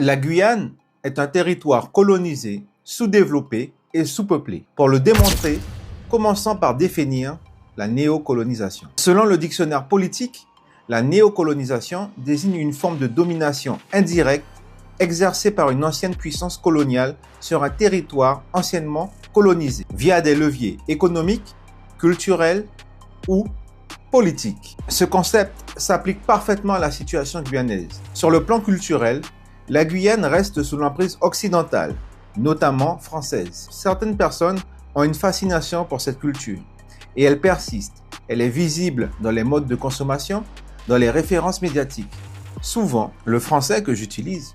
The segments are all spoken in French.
La Guyane est un territoire colonisé, sous-développé et sous-peuplé. Pour le démontrer, commençons par définir la néocolonisation. Selon le dictionnaire politique, la néocolonisation désigne une forme de domination indirecte exercée par une ancienne puissance coloniale sur un territoire anciennement colonisé, via des leviers économiques, culturels ou politiques. Ce concept s'applique parfaitement à la situation guyanaise. Sur le plan culturel, la Guyane reste sous l'emprise occidentale, notamment française. Certaines personnes ont une fascination pour cette culture et elle persiste. Elle est visible dans les modes de consommation, dans les références médiatiques. Souvent, le français que j'utilise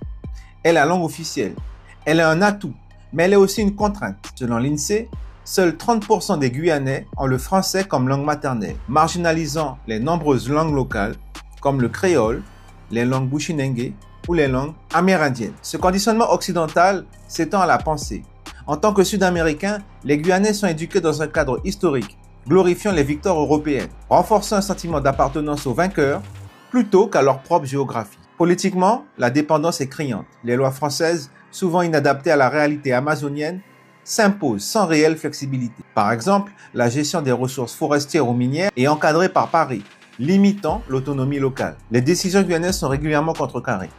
est la langue officielle. Elle est un atout, mais elle est aussi une contrainte. Selon l'INSEE, seuls 30% des Guyanais ont le français comme langue maternelle, marginalisant les nombreuses langues locales comme le créole, les langues bushinengue ou les langues amérindiennes. Ce conditionnement occidental s'étend à la pensée. En tant que Sud-Américains, les Guyanais sont éduqués dans un cadre historique, glorifiant les victoires européennes, renforçant un sentiment d'appartenance aux vainqueurs plutôt qu'à leur propre géographie. Politiquement, la dépendance est criante. Les lois françaises, souvent inadaptées à la réalité amazonienne, s'imposent sans réelle flexibilité. Par exemple, la gestion des ressources forestières ou minières est encadrée par Paris, limitant l'autonomie locale. Les décisions guyanaises sont régulièrement contrecarrées.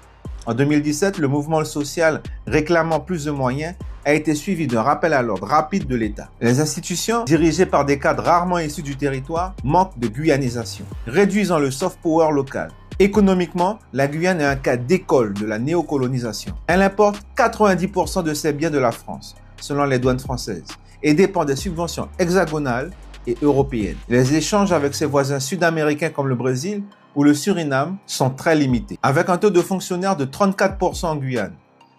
En 2017, le mouvement social réclamant plus de moyens a été suivi d'un rappel à l'ordre rapide de l'État. Les institutions, dirigées par des cadres rarement issus du territoire, manquent de guyanisation, réduisant le soft power local. Économiquement, la Guyane est un cas d'école de la néocolonisation. Elle importe 90% de ses biens de la France, selon les douanes françaises, et dépend des subventions hexagonales et européennes. Les échanges avec ses voisins sud-américains comme le Brésil ou le Suriname sont très limités, avec un taux de fonctionnaires de 34% en Guyane,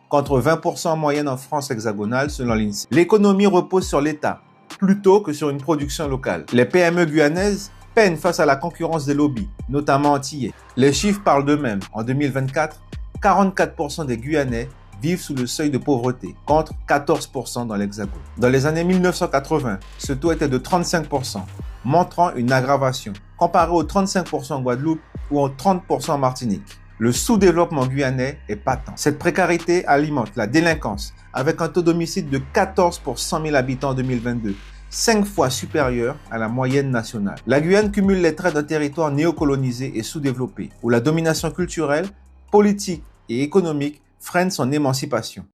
contre 20% en moyenne en France hexagonale selon l'INSEE. L'économie repose sur l'État, plutôt que sur une production locale. Les PME guyanaises peinent face à la concurrence des lobbies, notamment antillais. Les chiffres parlent d'eux-mêmes. En 2024, 44% des Guyanais vivent sous le seuil de pauvreté, contre 14% dans l'Hexagone. Dans les années 1980, ce taux était de 35%, montrant une aggravation, comparé aux 35% en Guadeloupe ou aux 30% en Martinique. Le sous-développement guyanais est patent. Cette précarité alimente la délinquance, avec un taux d'homicide de 14 pour 100 000 habitants en 2022, 5 fois supérieur à la moyenne nationale. La Guyane cumule les traits d'un territoire néocolonisé et sous-développé, où la domination culturelle, politique et économique freine son émancipation.